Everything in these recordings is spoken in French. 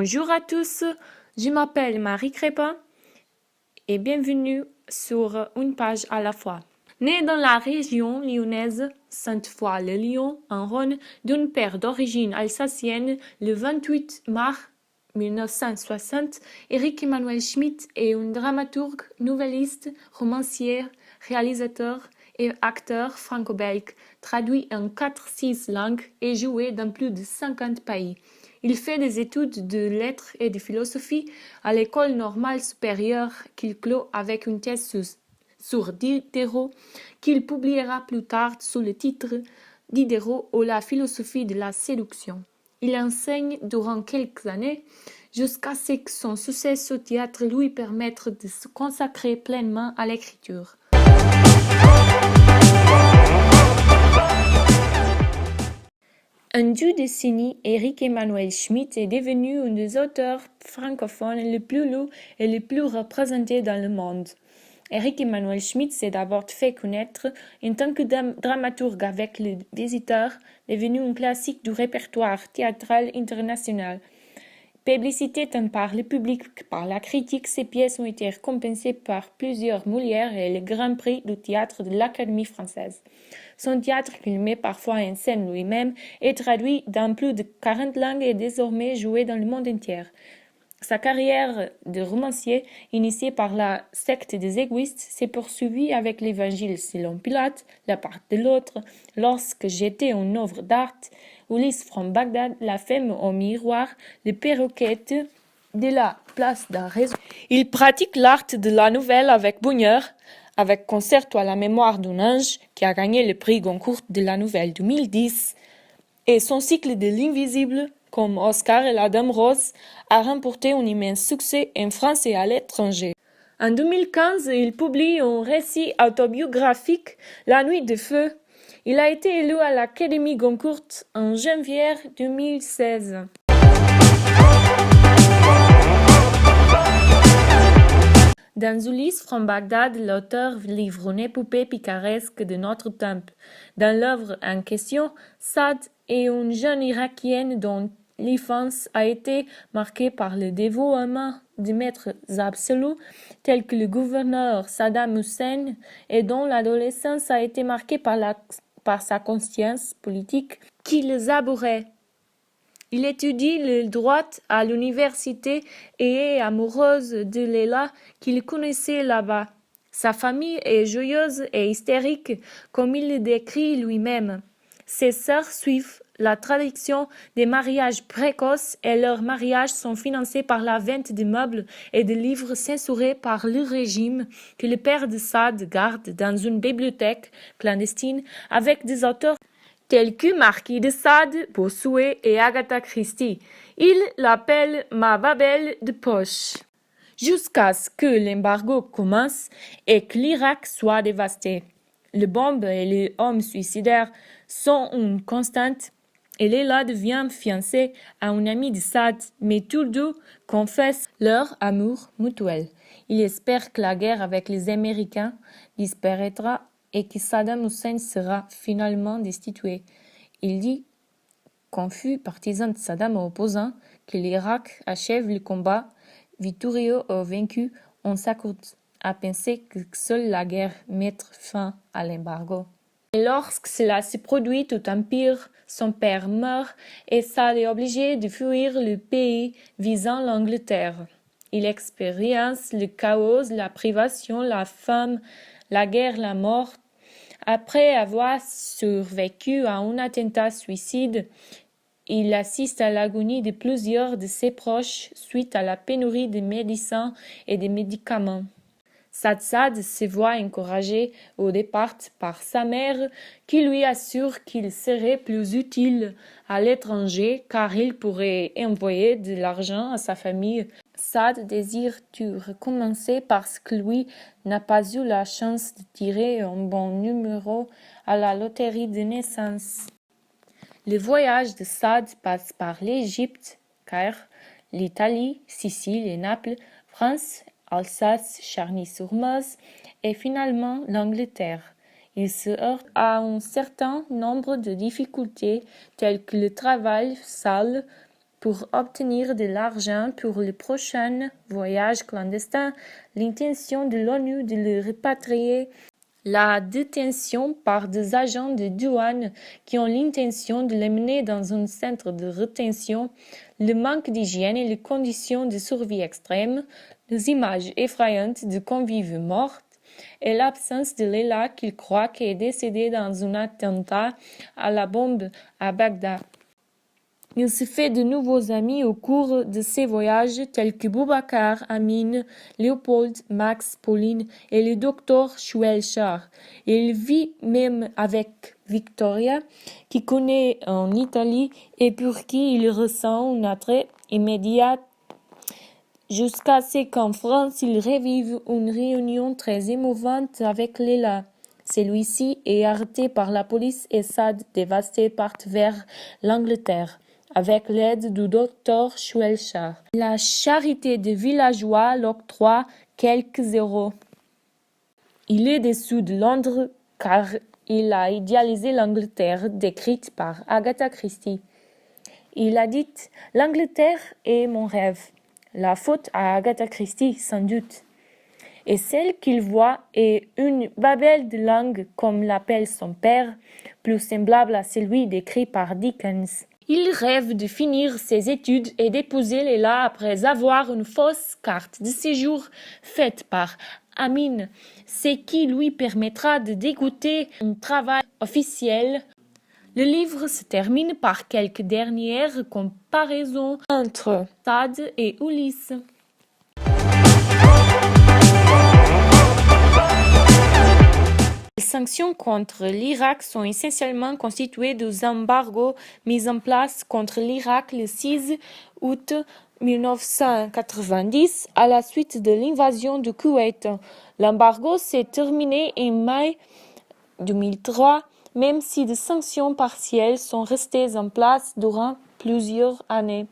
Bonjour à tous, je m'appelle Marie Crépin et bienvenue sur une page à la fois. Née dans la région lyonnaise Sainte-Foy-le-Lyon, en Rhône, d'un père d'origine alsacienne, le 28 mars 1960, Éric Emmanuel Schmitt est un dramaturge, nouvelliste, romancier, réalisateur et acteur franco-belge, traduit en 4-6 langues et joué dans plus de 50 pays. Il fait des études de lettres et de philosophie à l'École normale supérieure qu'il clôt avec une thèse sur Diderot qu'il publiera plus tard sous le titre Diderot ou la philosophie de la séduction. Il enseigne durant quelques années jusqu'à ce que son succès au théâtre lui permette de se consacrer pleinement à l'écriture. En 2 décennies, Éric Emmanuel Schmitt est devenu un des auteurs francophones les plus lus et les plus représentés dans le monde. Éric Emmanuel Schmitt s'est d'abord fait connaître en tant que dramaturge avec Le Visiteur, devenu un classique du répertoire théâtral international. Publicité tant par le public que par la critique, ses pièces ont été récompensées par plusieurs Molières et le Grand Prix du théâtre de l'Académie française. Son théâtre, qu'il met parfois en scène lui-même, est traduit dans plus de 40 langues et désormais joué dans le monde entier. Sa carrière de romancier, initiée par la secte des égoïstes, s'est poursuivie avec l'Évangile selon Pilate, La part de l'autre, Lorsque j'étais une œuvre d'art, Ulysse from Bagdad, La femme au miroir, Le perroquet de la place d'Arezzo. Il pratique l'art de la nouvelle avec bonheur, avec Concerto à la mémoire d'un ange, qui a gagné le prix Goncourt de la nouvelle 2010, et son cycle de l'invisible, comme Oscar et la Dame Rose, a remporté un immense succès en France et à l'étranger. En 2015, il publie un récit autobiographique, La Nuit de Feu. Il a été élu à l'Académie Goncourt en janvier 2016. Dans Ulysse from Bagdad, l'auteur livre une épopée picaresque de notre temps. Dans l'œuvre en question, Saad est une jeune Irakienne dont l'enfance a été marquée par le dévouement de maîtres absolus tels que le gouverneur Saddam Hussein et dont l'adolescence a été marquée par sa conscience politique qui les abhorrait. Il étudie le droit à l'université et est amoureuse de Leila qu'il connaissait là-bas. Sa famille est joyeuse et hystérique, comme il le décrit lui-même. Ses sœurs suivent la tradition des mariages précoces et leurs mariages sont financés par la vente de meubles et de livres censurés par le régime que le père de Saad garde dans une bibliothèque clandestine avec des auteurs tels que Marquis de Sade, Bossuet et Agatha Christie. Il l'appelle ma Babel de poche. Jusqu'à ce que l'embargo commence et que l'Irak soit dévasté. Les bombes et les hommes suicidaires sont une constante et Leila devient fiancée à un ami de Saad, mais tous deux confessent leur amour mutuel. Il espère que la guerre avec les Américains disparaîtra et que Saddam Hussein sera finalement destitué. Il dit, confus, partisan de Saddam opposant, que l'Irak achève le combat, victorieux ou vaincu, on s'accorde à penser que seule la guerre mettra fin à l'embargo. Et lorsque cela se produit, tout empire, son père meurt et Saad est obligé de fuir le pays visant l'Angleterre. Il expérience le chaos, la privation, la faim, la guerre, la mort. Après avoir survécu à un attentat suicide, il assiste à l'agonie de plusieurs de ses proches suite à la pénurie de médecins et de médicaments. Saad se voit encouragé au départ par sa mère qui lui assure qu'il serait plus utile à l'étranger car il pourrait envoyer de l'argent à sa famille. Saad désire tout recommencer parce que lui n'a pas eu la chance de tirer un bon numéro à la loterie de naissance. Le voyage de Saad passe par l'Égypte, Caire, l'Italie, Sicile et Naples, France, Alsace, Charny-sur-Meuse et finalement l'Angleterre. Il se heurte à un certain nombre de difficultés telles que le travail sale, pour obtenir de l'argent pour le prochain voyage clandestin, l'intention de l'ONU de le répatrier, la détention par des agents de douane qui ont l'intention de l'emmener dans un centre de rétention, le manque d'hygiène et les conditions de survie extrêmes, les images effrayantes de convives morts et l'absence de Leila qu'il croit qu'elle est décédée dans un attentat à la bombe à Bagdad. Il se fait de nouveaux amis au cours de ses voyages tels que Boubacar, Amine, Léopold, Max, Pauline et le docteur Schwelchar. Il vit même avec Victoria, qui connaît en Italie et pour qui il ressent un attrait immédiat jusqu'à ce qu'en France il revive une réunion très émouvante avec Leila. Celui-ci est arrêté par la police et Saad, dévasté, part vers l'Angleterre avec l'aide du docteur Schwelchar. La charité des villageois l'octroie quelques euros. Il est dessous de Londres car il a idéalisé l'Angleterre décrite par Agatha Christie. Il a dit « L'Angleterre est mon rêve ». La faute à Agatha Christie, sans doute. Et celle qu'il voit est une babel de langues, comme l'appelle son père, plus semblable à celui décrit par Dickens. Il rêve de finir ses études et d'épouser Leila après avoir une fausse carte de séjour faite par Amine, ce qui lui permettra de dégoûter un travail officiel. Le livre se termine par quelques dernières comparaisons entre Saad et Ulysse. Les sanctions contre l'Irak sont essentiellement constituées des embargos mis en place contre l'Irak le 6 août 1990 à la suite de l'invasion du Koweït. L'embargo s'est terminé en mai 2003, même si des sanctions partielles sont restées en place durant plusieurs années.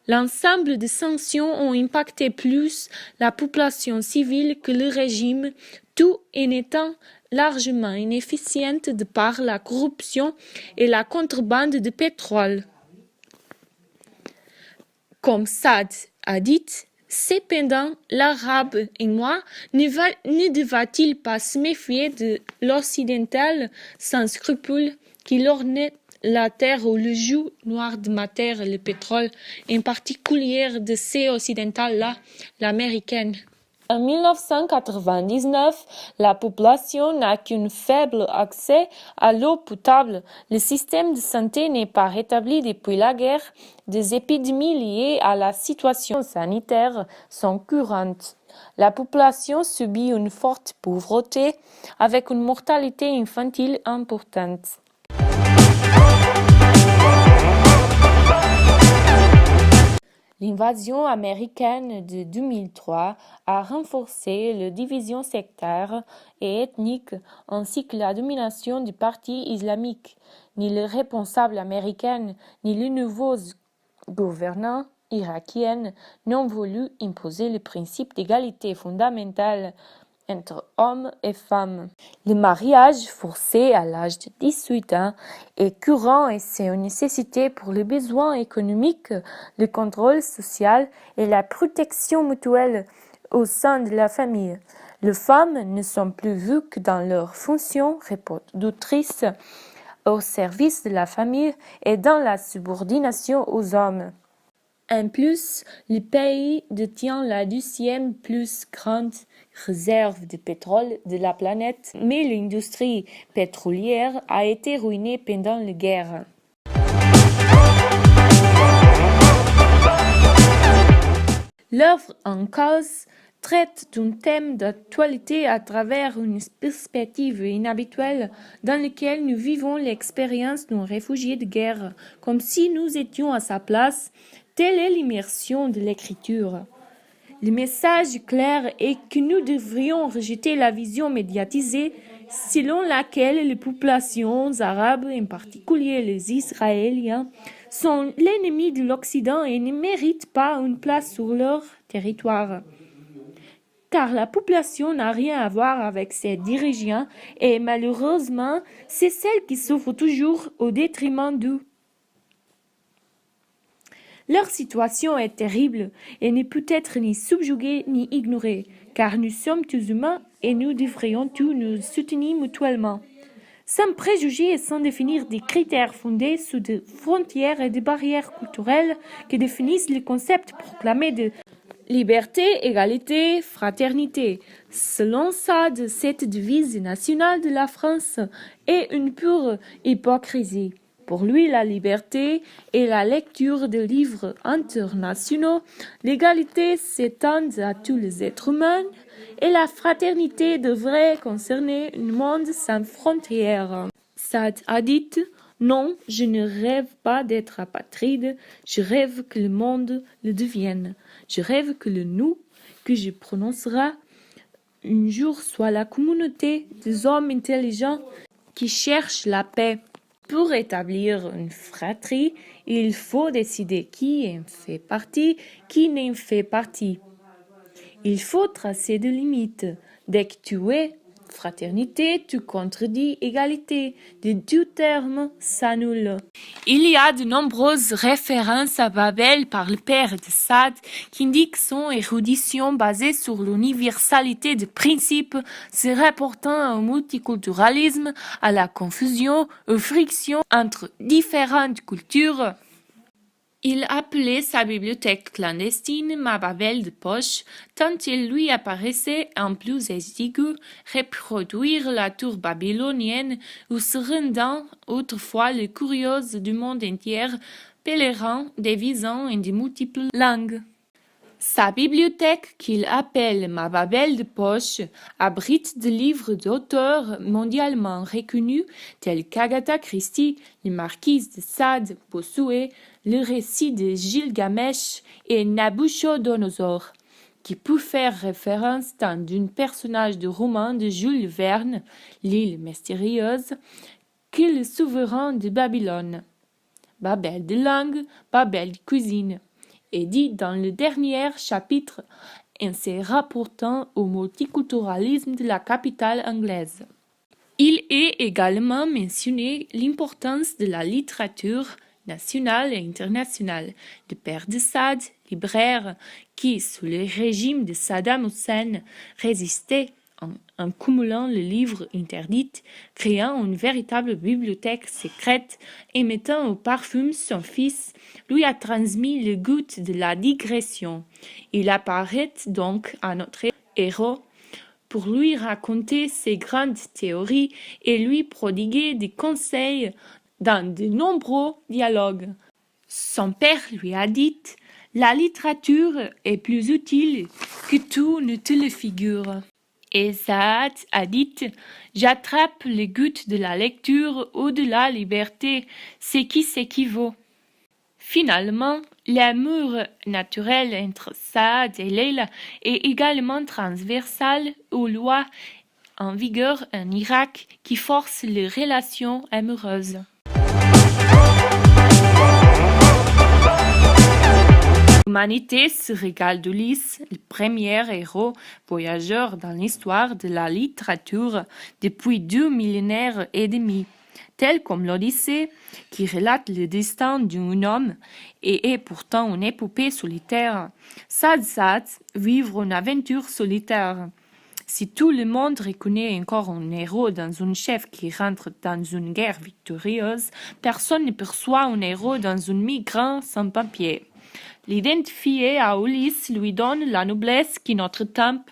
L'ensemble des sanctions ont impacté plus la population civile que le régime, tout en étant largement inefficiente de par la corruption et la contrebande de pétrole. Comme Saad a dit, cependant, l'Arabe et moi ne devra-t-il pas se méfier de l'Occidental sans scrupule qui ornait la terre où le joug noir de matière, le pétrole, en particulier de ces occidentales-là, l'américaine. En 1999, la population n'a qu'un faible accès à l'eau potable. Le système de santé n'est pas rétabli depuis la guerre. Des épidémies liées à la situation sanitaire sont courantes. La population subit une forte pauvreté avec une mortalité infantile importante. L'invasion américaine de 2003 a renforcé les divisions sectaires et ethniques ainsi que la domination du parti islamique. Ni les responsables américains ni les nouveaux gouvernants irakiens n'ont voulu imposer le principe d'égalité fondamentale entre hommes et femmes. Le mariage forcé à l'âge de 18 ans est courant et c'est une nécessité pour les besoins économiques, le contrôle social et la protection mutuelle au sein de la famille. Les femmes ne sont plus vues que dans leur fonction reproductrice au service de la famille et dans la subordination aux hommes. En plus, le pays détient la 12e plus grande réserve de pétrole de la planète, mais l'industrie pétrolière a été ruinée pendant la guerre. L'œuvre en cause traite d'un thème d'actualité à travers une perspective inhabituelle dans laquelle nous vivons l'expérience d'un réfugié de guerre, comme si nous étions à sa place. Telle est l'immersion de l'écriture. Le message clair est que nous devrions rejeter la vision médiatisée selon laquelle les populations arabes, en particulier les Israéliens, sont l'ennemi de l'Occident et ne méritent pas une place sur leur territoire. Car la population n'a rien à voir avec ses dirigeants et malheureusement, c'est celle qui souffre toujours au détriment d'eux. Leur situation est terrible et ne peut être ni subjuguée ni ignorée, car nous sommes tous humains et nous devrions tous nous soutenir mutuellement. Sans préjugés et sans définir des critères fondés sur des frontières et des barrières culturelles qui définissent le concept proclamé de liberté, égalité, fraternité. Selon Sade, cette devise nationale de la France est une pure hypocrisie. Pour lui, la liberté est la lecture de livres internationaux, l'égalité s'étend à tous les êtres humains et la fraternité devrait concerner un monde sans frontières. Sade a dit « Non, je ne rêve pas d'être apatride, je rêve que le monde le devienne. Je rêve que le nous que je prononcerai un jour soit la communauté des hommes intelligents qui cherchent la paix. Pour établir une fratrie, il faut décider qui en fait partie, qui n'en fait partie. Il faut tracer des limites. Dès que tu es fraternité, tu contredis égalité. De deux termes s'annulent. Il y a de nombreuses références à Babel par le père de Sade qui indiquent son érudition basée sur l'universalité des principes se rapportant au multiculturalisme, à la confusion, aux frictions entre différentes cultures. Il appelait sa bibliothèque clandestine ma Babel de poche, tant il lui apparaissait en plus exigu reproduire la tour babylonienne où se rendant autrefois les curieuses du monde entier, pèlerins dévisant en de multiples langues. Sa bibliothèque, qu'il appelle ma Babel de poche, abrite des livres d'auteurs mondialement reconnus tels qu'Agatha Christie, les Marquises de Sade, Bossuet, le récit de Gilgamesh et Nabuchodonosor, qui peut faire référence dans un personnage de roman de Jules Verne, l'île mystérieuse, que le souverain de Babylone. Babel de langue, Babel de cuisine est dit dans le dernier chapitre en se rapportant au multiculturalisme de la capitale anglaise. Il est également mentionné l'importance de la littérature nationale et internationale. Le père de Sade, libraire, qui, sous le régime de Saddam Hussein, résistait en cumulant les livres interdits, créant une véritable bibliothèque secrète et mettant au parfum son fils, lui a transmis le goût de la digression. Il apparaît donc à notre héros pour lui raconter ses grandes théories et lui prodiguer des conseils dans de nombreux dialogues. Son père lui a dit « La littérature est plus utile que tout ne te le figure ». Et Sade a dit « J'attrape le goût de la lecture ou de la liberté, ce qui s'équivaut ». Finalement, l'amour naturel entre Sade et Leila est également transversal aux lois en vigueur en Irak qui forcent les relations amoureuses. L'humanité se régale d'Ulysse, le premier héros voyageur dans l'histoire de la littérature depuis 2 millénaires et demi. Tel comme l'Odyssée, qui relate le destin d'un homme et est pourtant une épopée solitaire, Sade vivre une aventure solitaire. Si tout le monde reconnaît encore un héros dans un chef qui rentre dans une guerre victorieuse, personne ne perçoit un héros dans un migrant sans papier. L'identifier à Ulysse lui donne la noblesse qui notre temps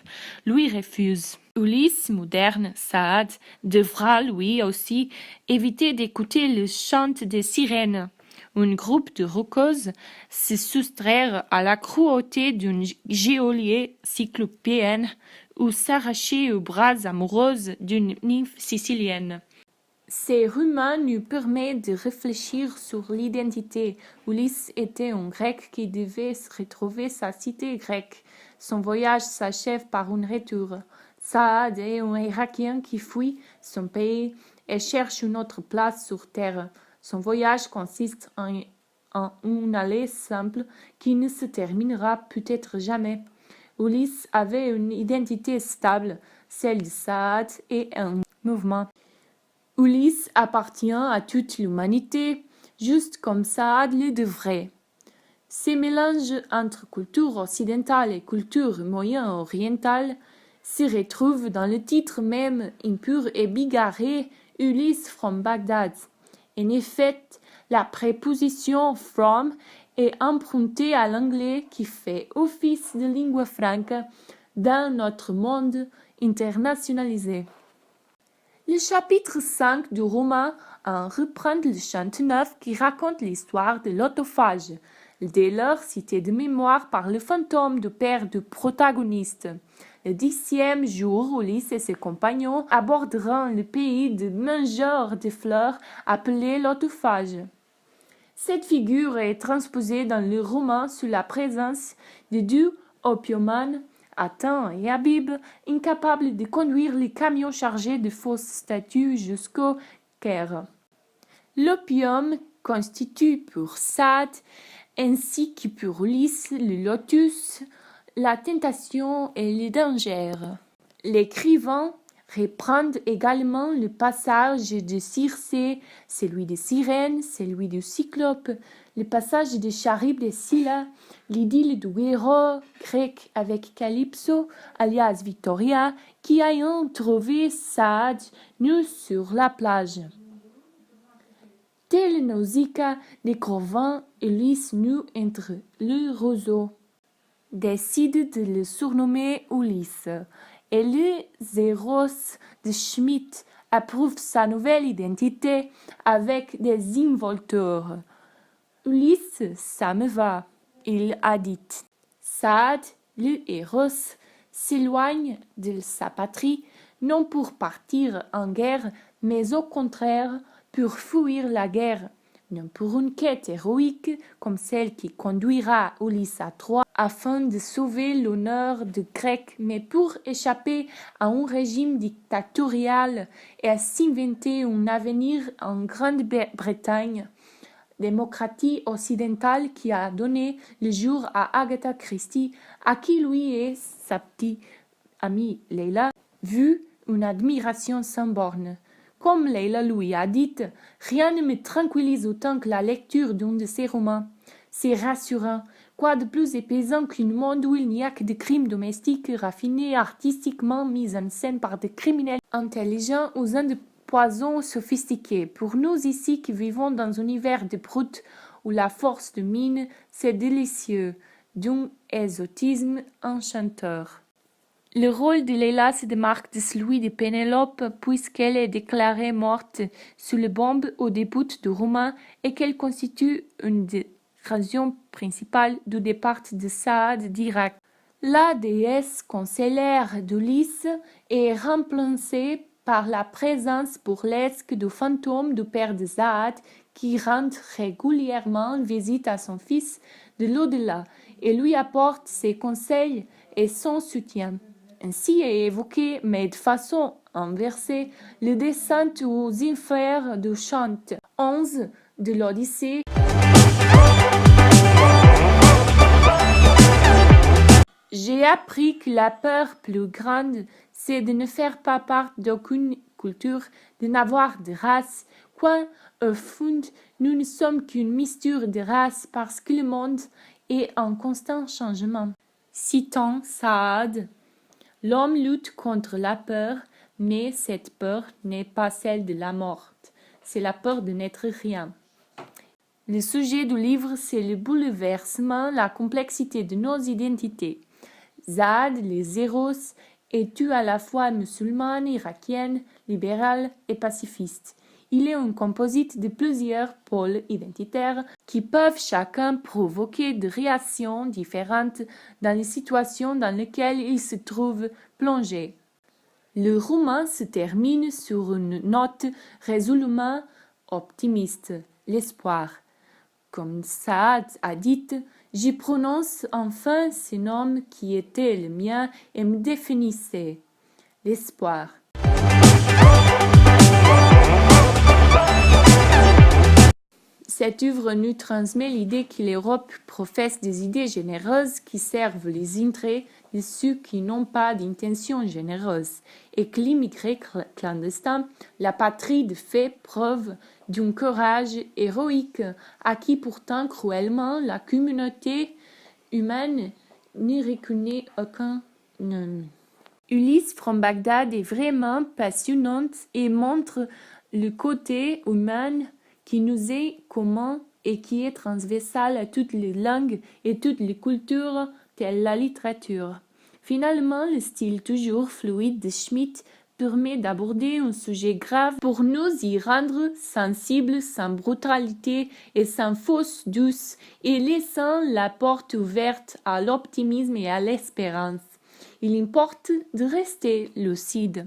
lui refuse. Ulysse moderne, Sade, devra lui aussi éviter d'écouter le chant des sirènes. Un groupe de rockeuses se soustraire à la cruauté d'une geôlier cyclopéenne ou s'arracher aux bras amoureuses d'une nymphe sicilienne. Ces romans nous permettent de réfléchir sur l'identité. Ulysse était un Grec qui devait retrouver sa cité grecque. Son voyage s'achève par un retour. Sade est un Irakien qui fuit son pays et cherche une autre place sur terre. Son voyage consiste en une allée simple qui ne se terminera peut-être jamais. Ulysse avait une identité stable, celle de Sade et un mouvement. Ulysse appartient à toute l'humanité, juste comme Sade le devrait. Ces mélanges entre culture occidentale et culture moyen-orientale se retrouvent dans le titre même impur et bigarré Ulysse from Baghdad. En effet, la préposition from est empruntée à l'anglais qui fait office de lingua franca dans notre monde internationalisé. Le chapitre 5 du roman en reprend le chant 9 qui raconte l'histoire de l'autophage, dès lors cité de mémoire par le fantôme du père du protagoniste. Le 10e jour, Ulysse et ses compagnons aborderont le pays de mangeurs de fleurs appelé l'autophage. Cette figure est transposée dans le roman sous la présence de deux opiomanes, Athan et Habib, incapables de conduire les camions chargés de fausses statues jusqu'au Caire. L'opium constitue pour Saad, ainsi que pour Ulysse, le lotus, la tentation et le danger. L'écrivain reprend également le passage de Circé, celui de Cyrène, celui du Cyclope, le passage de Charybde et Scylla, l'idylle du héros grec avec Calypso, alias Victoria, qui ayant trouvé Saad nu sur la plage. Tel Nausicaa, découvrant Ulysse nu entre le roseau, décide de le surnommer Ulysse, et le Zéros de Schmitt approuve sa nouvelle identité avec des involteurs. Ulysse, ça me va, il a dit. Saad, le héros, s'éloigne de sa patrie, non pour partir en guerre, mais au contraire pour fuir la guerre, non pour une quête héroïque comme celle qui conduira Ulysse à Troie afin de sauver l'honneur des Grecs, mais pour échapper à un régime dictatorial et à s'inventer un avenir en Grande-Bretagne, démocratie occidentale qui a donné le jour à Agatha Christie, à qui lui et sa petite amie Leila vu une admiration sans borne. Comme Leila lui a dit, rien ne me tranquillise autant que la lecture d'un de ses romans. C'est rassurant. Quoi de plus épaisant qu'un monde où il n'y a que des crimes domestiques raffinés, artistiquement mis en scène par des criminels intelligents usant de poisons sophistiqués. Pour nous ici qui vivons dans un univers de brutes où la force domine, c'est délicieux, d'un exotisme enchanteur. Le rôle de Leila se démarque de celui de Pénélope puisqu'elle est déclarée morte sous les bombes au début du roman et qu'elle constitue une des raisons principales du départ de Saad d'Irak. La déesse conseillère d'Ulysse est remplacée par la présence burlesque du fantôme du père de Saad qui rend régulièrement visite à son fils de l'au-delà et lui apporte ses conseils et son soutien. Ainsi est évoqué, mais de façon inversée, le descente aux enfers du chant 11 de l'Odyssée. J'ai appris que la peur plus grande, c'est de ne faire pas part d'aucune culture, de n'avoir de race, quand, au fond, nous ne sommes qu'une mixture de races parce que le monde est en constant changement. Citant Saad, l'homme lutte contre la peur, mais cette peur n'est pas celle de la mort, c'est la peur de n'être rien. Le sujet du livre, c'est le bouleversement, la complexité de nos identités. Saad, les héros, est à la fois musulmane, irakienne, libérale et pacifiste. Il est un composite de plusieurs pôles identitaires qui peuvent chacun provoquer des réactions différentes dans les situations dans lesquelles il se trouve plongé. Le roman se termine sur une note résolument optimiste, l'espoir. Comme Saad a dit, j'y prononce enfin ce nom qui était le mien et me définissait, l'espoir. Cette œuvre nous transmet l'idée que l'Europe professe des idées généreuses qui servent les intérêts de ceux qui n'ont pas d'intentions généreuses et que l'immigré clandestin, la patrie de fait, prouve d'un courage héroïque à qui pourtant cruellement la communauté humaine n'y reconnaît aucun nom. Ulysse from Bagdad est vraiment passionnante et montre le côté humain qui nous est commun et qui est transversal à toutes les langues et toutes les cultures telles la littérature. Finalement, le style toujours fluide de Schmitt permet d'aborder un sujet grave pour nous y rendre sensibles sans brutalité et sans fausse douce et laissant la porte ouverte à l'optimisme et à l'espérance. Il importe de rester lucide.